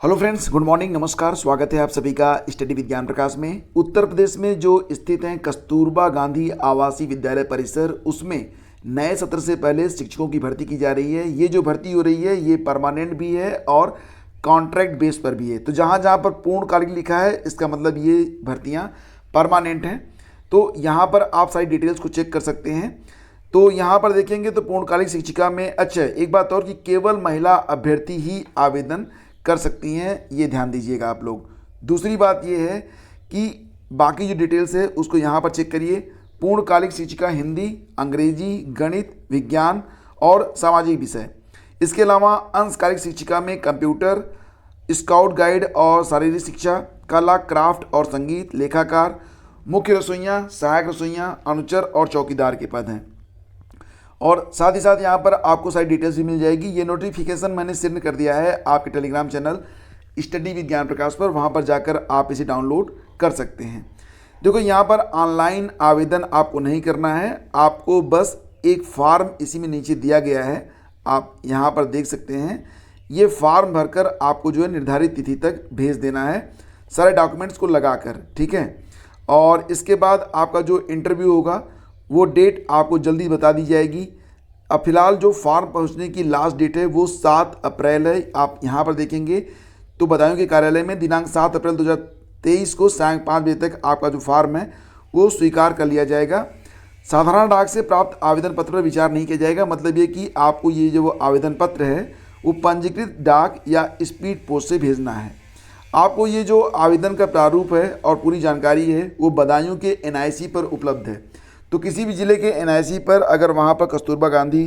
Hello friends, good morning, नमस्कार। स्वागत है आप सभी का स्टडी विज्ञान प्रकाश में। उत्तर प्रदेश में जो स्थित है कस्तूरबा गांधी आवासीय विद्यालय परिसर, उसमें नए सत्र से पहले शिक्षकों की भर्ती की जा रही है। ये जो भर्ती हो रही है ये परमानेंट भी है और कॉन्ट्रैक्ट बेस पर भी है। तो जहाँ जहाँ पर पूर्णकालिक लिखा है इसका मतलब ये भर्तियाँ परमानेंट हैं। तो यहाँ पर आप सारी डिटेल्स को चेक कर सकते हैं। तो यहाँ पर देखेंगे तो पूर्णकालिक शिक्षिका में अच्छा एक बात और कि केवल महिला अभ्यर्थी ही आवेदन कर सकती हैं, ये ध्यान दीजिएगा आप लोग। दूसरी बात ये है कि बाकी जो डिटेल्स है उसको यहाँ पर चेक करिए। पूर्णकालिक शिक्षिका हिंदी, अंग्रेजी, गणित, विज्ञान और सामाजिक विषय। इसके अलावा अंशकालिक शिक्षिका में कंप्यूटर, स्काउट गाइड और शारीरिक शिक्षा, कला, क्राफ्ट और संगीत, लेखाकार, मुख्य रसोइयाँ, सहायक रसोइयाँ, अनुचर और चौकीदार के पद हैं। और साथ ही साथ यहाँ पर आपको सारी डिटेल्स भी मिल जाएगी। ये नोटिफिकेशन मैंने सेंड कर दिया है आपके टेलीग्राम चैनल स्टडी विज्ञान प्रकाश पर, वहाँ पर जाकर आप इसे डाउनलोड कर सकते हैं। देखो यहाँ पर ऑनलाइन आवेदन आपको नहीं करना है, आपको बस एक फॉर्म इसी में नीचे दिया गया है, आप यहाँ पर देख सकते हैं। ये फॉर्म भरकर आपको जो है निर्धारित तिथि तक भेज देना है सारे डॉक्यूमेंट्स को लगाकर, ठीक है। और इसके बाद आपका जो इंटरव्यू होगा वो डेट आपको जल्दी बता दी जाएगी। अब फिलहाल जो फॉर्म पहुंचने की लास्ट डेट है वो 7 अप्रैल है। आप यहाँ पर देखेंगे तो बदायूं के कार्यालय में दिनांक 7 अप्रैल 2023 को सायं 5 बजे तक आपका जो फॉर्म है वो स्वीकार कर लिया जाएगा। साधारण डाक से प्राप्त आवेदन पत्र पर विचार नहीं किया जाएगा। मतलब ये कि आपको ये जो आवेदन पत्र है वो पंजीकृत डाक या स्पीड पोस्ट से भेजना है। आपको ये जो आवेदन का प्रारूप है और पूरी जानकारी है वो बदायूं के NIC पर उपलब्ध है। तो किसी भी ज़िले के NIC पर अगर वहाँ पर कस्तूरबा गांधी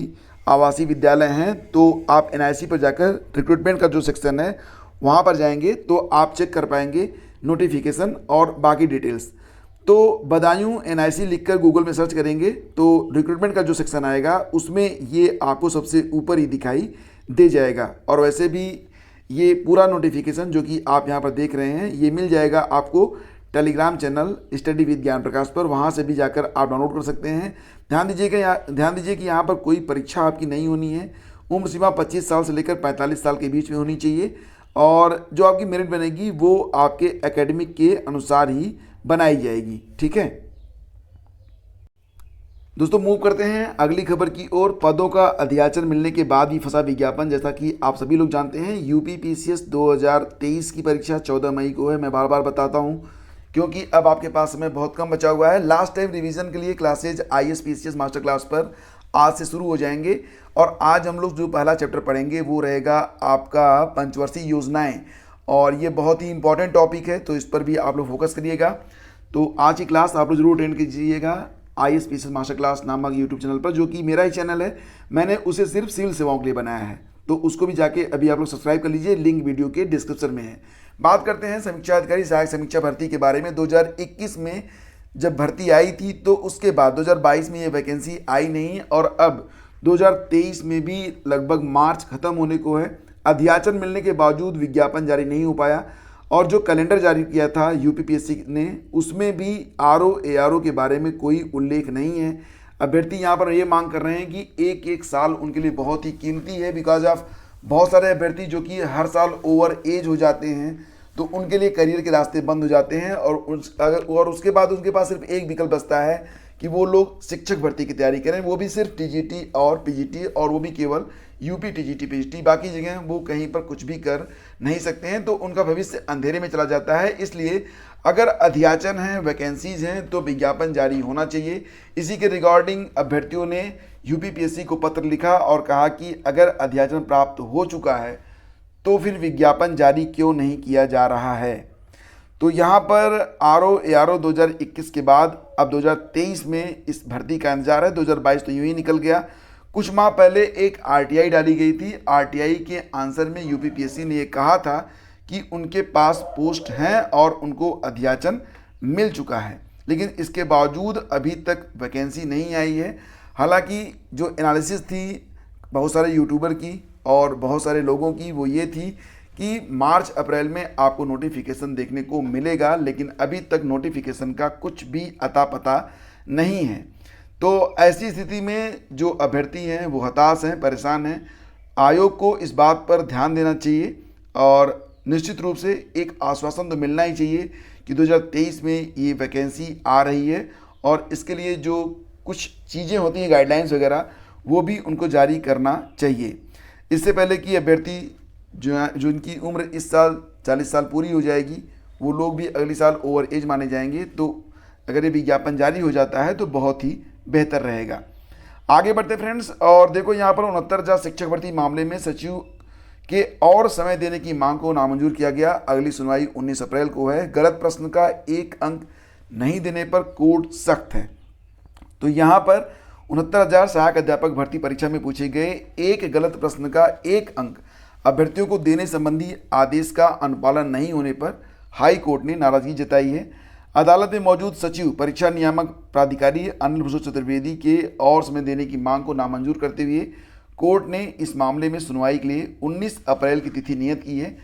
आवासीय विद्यालय हैं तो आप NIC पर जाकर रिक्रूटमेंट का जो सेक्शन है वहाँ पर जाएंगे तो आप चेक कर पाएंगे नोटिफिकेशन और बाकी डिटेल्स। तो बदायूं NIC लिखकर गूगल में सर्च करेंगे तो रिक्रूटमेंट का जो सेक्शन आएगा उसमें ये आपको सबसे ऊपर ही दिखाई दे जाएगा। और वैसे भी ये पूरा नोटिफिकेशन जो कि आप यहाँ पर देख रहे हैं ये मिल जाएगा आपको टेलीग्राम चैनल स्टडी विद ज्ञान प्रकाश पर, वहाँ से भी जाकर आप डाउनलोड कर सकते हैं। ध्यान दीजिए कि यहाँ पर कोई परीक्षा आपकी नहीं होनी है। उम्र सीमा 25 साल से लेकर 45 साल के बीच में होनी चाहिए और जो आपकी मेरिट बनेगी वो आपके एकेडमिक के अनुसार ही बनाई जाएगी, ठीक है दोस्तों। मूव करते हैं अगली खबर की ओर। पदों का अध्याचन मिलने के बाद ही फंसा विज्ञापन। जैसा कि आप सभी लोग जानते हैं UPPCS 2023 की परीक्षा 14 मई को है। मैं बार बार बताता हूँ क्योंकि अब आपके पास समय बहुत कम बचा हुआ है। लास्ट टाइम रिवीजन के लिए क्लासेज ISPCS मास्टर क्लास पर आज से शुरू हो जाएंगे और आज हम लोग जो पहला चैप्टर पढ़ेंगे वो रहेगा आपका पंचवर्षीय योजनाएं, और ये बहुत ही इंपॉर्टेंट टॉपिक है तो इस पर भी आप लोग फोकस करिएगा। तो आज की क्लास आप लोग जरूर अटेंड कीजिएगा ISPCS मास्टर क्लास नामक यूट्यूब चैनल पर, जो कि मेरा ही चैनल है। मैंने उसे सिर्फ सिविल सेवाओं के लिए बनाया है, तो उसको भी जाके अभी आप लोग सब्सक्राइब कर लीजिए, लिंक वीडियो के डिस्क्रिप्शन में है। बात करते हैं समीक्षा अधिकारी सहायक समीक्षा भर्ती के बारे में। 2021 में जब भर्ती आई थी तो उसके बाद 2022 में ये वैकेंसी आई नहीं और अब 2023 में भी लगभग मार्च खत्म होने को है। अध्याचन मिलने के बावजूद विज्ञापन जारी नहीं हो पाया और जो कैलेंडर जारी किया था UPPSC ने उसमें भी RO ARO के बारे में कोई उल्लेख नहीं है। अभ्यर्थी यहाँ पर ये मांग कर रहे हैं कि एक एक साल उनके लिए बहुत ही कीमती है, बिकॉज ऑफ बहुत सारे अभ्यर्थी जो कि हर साल ओवर एज हो जाते हैं तो उनके लिए करियर के रास्ते बंद हो जाते हैं और उसके बाद उनके पास सिर्फ एक विकल्प बचता है कि वो लोग शिक्षक भर्ती की तैयारी करें, वो भी सिर्फ TGT और PGT, और वो भी केवल UP TGT PGT, बाकी जगह वो कहीं पर कुछ भी कर नहीं सकते हैं। तो उनका भविष्य अंधेरे में चला जाता है। इसलिए अगर अध्याचन है, वैकेंसीज हैं तो विज्ञापन जारी होना चाहिए। इसी के रिगार्डिंग अभ्यर्थियों ने UPPSC को पत्र लिखा और कहा कि अगर अध्याचन प्राप्त हो चुका है तो फिर विज्ञापन जारी क्यों नहीं किया जा रहा है। तो यहाँ पर RO ARO 2021 के बाद अब 2023 में इस भर्ती का इंतजार है। 2022 तो यूं ही निकल गया। कुछ माह पहले एक RTI डाली गई थी। RTI के आंसर में UPPSC ने ये कहा था कि उनके पास पोस्ट हैं और उनको अध्याचन मिल चुका है, लेकिन इसके बावजूद अभी तक वैकेंसी नहीं आई है। हालांकि जो एनालिसिस थी बहुत सारे यूट्यूबर की और बहुत सारे लोगों की वो ये थी कि मार्च अप्रैल में आपको नोटिफिकेशन देखने को मिलेगा, लेकिन अभी तक नोटिफिकेशन का कुछ भी अता पता नहीं है। तो ऐसी स्थिति में जो अभ्यर्थी हैं वो हताश हैं, परेशान हैं। आयोग को इस बात पर ध्यान देना चाहिए और निश्चित रूप से एक आश्वासन तो मिलना ही चाहिए कि 2023 में ये वैकेंसी आ रही है, और इसके लिए जो कुछ चीज़ें होती हैं, गाइडलाइंस वगैरह, वो भी उनको जारी करना चाहिए। इससे पहले कि अभ्यर्थी जो इनकी उम्र इस साल 40 साल पूरी हो जाएगी, वो लोग भी अगले साल ओवर एज माने जाएंगे। तो अगर ये विज्ञापन जारी हो जाता है तो बहुत ही बेहतर रहेगा। आगे बढ़ते फ्रेंड्स, और देखो यहाँ पर 69,000 शिक्षक भर्ती मामले में सचिव के और समय देने की मांग को नामंजूर किया गया। अगली सुनवाई 19 अप्रैल को है। गलत प्रश्न का 1 अंक नहीं देने पर कोर्ट सख्त है। तो यहाँ पर 69,000 सहायक अध्यापक भर्ती परीक्षा में पूछे गए एक गलत प्रश्न का 1 अंक अभ्यर्थियों को देने संबंधी आदेश का अनुपालन नहीं होने पर हाई कोर्ट ने नाराजगी जताई है। अदालत में मौजूद सचिव परीक्षा नियामक प्राधिकारी अनिल भूषण चतुर्वेदी के और समय देने की मांग को नामंजूर करते हुए कोर्ट ने इस मामले में सुनवाई के लिए 19 अप्रैल की तिथि नियत की है।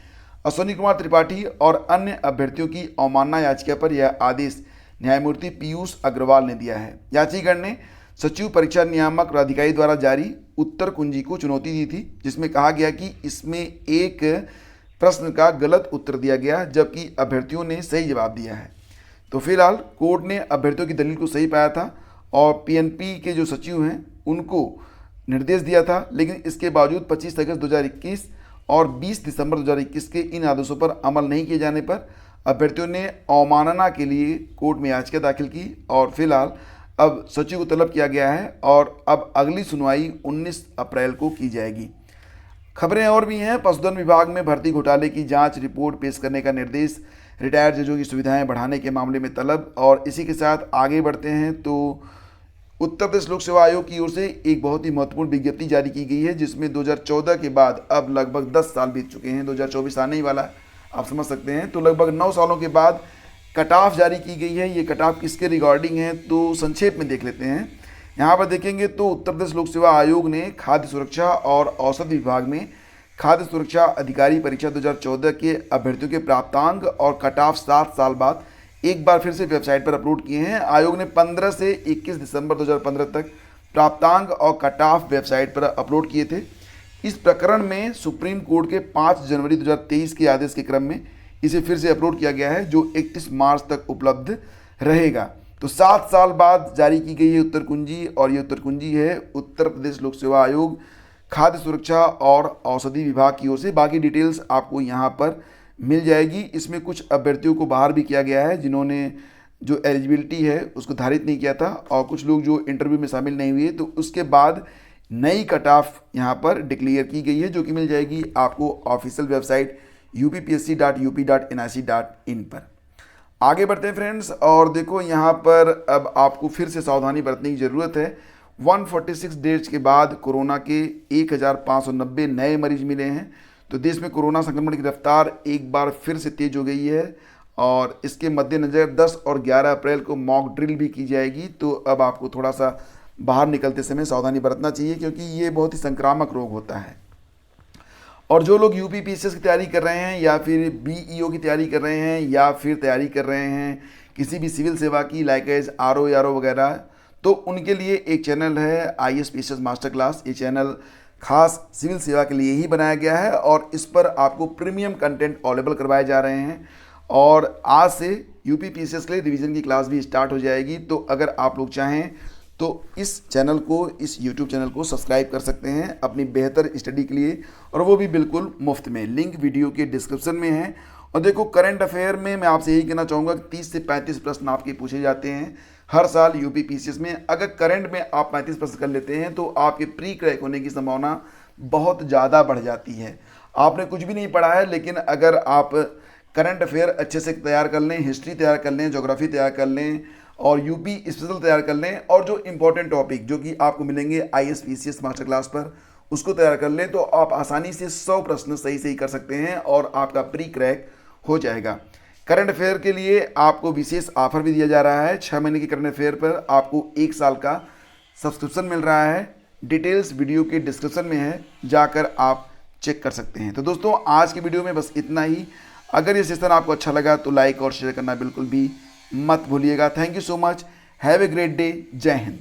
अश्विनी कुमार त्रिपाठी और अन्य अभ्यर्थियों की अवमानना याचिका पर यह आदेश न्यायमूर्ति पीयूष अग्रवाल ने दिया है। याचिकाकर्ता ने सचिव परीक्षा नियामक प्राधिकारी द्वारा जारी उत्तर कुंजी को चुनौती दी थी, जिसमें कहा गया कि इसमें एक प्रश्न का गलत उत्तर दिया गया जबकि अभ्यर्थियों ने सही जवाब दिया है। तो फिलहाल कोर्ट ने अभ्यर्थियों की दलील को सही पाया था और पीएनपी के जो सचिव हैं उनको निर्देश दिया था, लेकिन इसके बावजूद 25 अगस्त 2021 और 20 दिसंबर 2021 के इन आदेशों पर अमल नहीं किए जाने पर अभ्यर्थियों ने अवमानना के लिए कोर्ट में याचिका दाखिल की और फिलहाल अब सचिव को तलब किया गया है और अब अगली सुनवाई 19 अप्रैल को की जाएगी। खबरें और भी हैं। पशुधन विभाग में भर्ती घोटाले की जांच रिपोर्ट पेश करने का निर्देश, रिटायर्ड जजों की सुविधाएं बढ़ाने के मामले में तलब। और इसी के साथ आगे बढ़ते हैं तो उत्तर प्रदेश लोक सेवा आयोग की ओर से एक बहुत ही महत्वपूर्ण विज्ञप्ति जारी की गई है, जिसमें 2014 के बाद अब लगभग 10 साल बीत चुके हैं, 2024 आने ही वाला है, आप समझ सकते हैं। तो लगभग 9 सालों के बाद कट ऑफ जारी की गई है। ये कट ऑफ किसके रिगार्डिंग है तो संक्षेप में देख लेते हैं। यहाँ पर देखेंगे तो उत्तर प्रदेश लोक सेवा आयोग ने खाद्य सुरक्षा और औषध विभाग में खाद्य सुरक्षा अधिकारी परीक्षा 2014 के अभ्यर्थियों के प्राप्तांक और कट ऑफ 7 साल बाद एक बार फिर से वेबसाइट पर अपलोड किए हैं। आयोग ने 15 से 21 दिसंबर 2015 तक प्राप्तांक और कट ऑफ वेबसाइट पर अपलोड किए थे। इस प्रकरण में सुप्रीम कोर्ट के 5 जनवरी 2023 के आदेश के क्रम में इसे फिर से अपलोड किया गया है, जो 31 मार्च तक उपलब्ध रहेगा। तो 7 साल बाद जारी की गई है उत्तर कुंजी, और ये उत्तर कुंजी है उत्तर प्रदेश लोक सेवा आयोग खाद्य सुरक्षा और औषधि विभाग की ओर से। बाकी डिटेल्स आपको यहाँ पर मिल जाएगी। इसमें कुछ अभ्यर्थियों को बाहर भी किया गया है जिन्होंने जो एलिजिबिलिटी है उसको धारित नहीं किया था, और कुछ लोग जो इंटरव्यू में शामिल नहीं हुए। तो उसके बाद नई कट ऑफ यहाँ पर डिक्लेयर की गई है, जो कि मिल जाएगी आपको ऑफिशियल वेबसाइट uppsc.up.nic.in पर। आगे बढ़ते हैं फ्रेंड्स, और देखो यहाँ पर अब आपको फिर से सावधानी बरतने की ज़रूरत है। 146 डेज के बाद कोरोना के 1590 नए मरीज मिले हैं। तो देश में कोरोना संक्रमण की रफ्तार एक बार फिर से तेज हो गई है, और इसके मद्देनज़र 10 और 11 अप्रैल को मॉक ड्रिल भी की जाएगी। तो अब आपको थोड़ा सा बाहर निकलते समय सावधानी बरतना चाहिए, क्योंकि ये बहुत ही संक्रामक रोग होता है। और जो लोग यूपीपीसीएस की तैयारी कर रहे हैं या फिर बीईओ की तैयारी कर रहे हैं या फिर तैयारी कर रहे हैं किसी भी सिविल सेवा की लाइक एज आरओ वगैरह, तो उनके लिए एक चैनल है IAS मास्टर क्लास। ये चैनल खास सिविल सेवा के लिए ही बनाया गया है और इस पर आपको प्रीमियम कंटेंट अवेलेबल करवाए जा रहे हैं। और आज से यूपीपीसीएस के लिए रिवीजन की क्लास भी स्टार्ट हो जाएगी। तो अगर आप लोग चाहें तो इस चैनल को, इस यूट्यूब चैनल को सब्सक्राइब कर सकते हैं अपनी बेहतर स्टडी के लिए, और वो भी बिल्कुल मुफ्त में। लिंक वीडियो के डिस्क्रिप्शन में है। और देखो करंट अफेयर में मैं आपसे यही कहना चाहूँगा कि 30 से 35 प्रश्न आपके पूछे जाते हैं हर साल यूपीपीसीएस में। अगर करंट में आप 35 प्रश्न कर लेते हैं तो आपके प्री क्रैक होने की संभावना बहुत ज़्यादा बढ़ जाती है। आपने कुछ भी नहीं पढ़ा है, लेकिन अगर आप करंट अफेयर अच्छे से तैयार कर लें, हिस्ट्री तैयार कर लें, ज्योग्राफी तैयार कर लें और यूपी स्पेशल तैयार कर लें, और जो इंपॉर्टेंट टॉपिक जो कि आपको मिलेंगे IAS मास्टर क्लास पर, उसको तैयार कर लें, तो आप आसानी से 100 प्रश्न सही कर सकते हैं और आपका प्री क्रैक हो जाएगा। करंट अफेयर के लिए आपको विशेष ऑफर भी दिया जा रहा है। 6 महीने के करंट अफेयर पर आपको 1 साल का सब्सक्रिप्शन मिल रहा है। डिटेल्स वीडियो के डिस्क्रिप्शन में है, जाकर आप चेक कर सकते हैं। तो दोस्तों आज की वीडियो में बस इतना ही। अगर ये सेशन आपको अच्छा लगा तो लाइक और शेयर करना बिल्कुल भी मत भूलिएगा। Thank you so much. Have a great day. जय हिंद।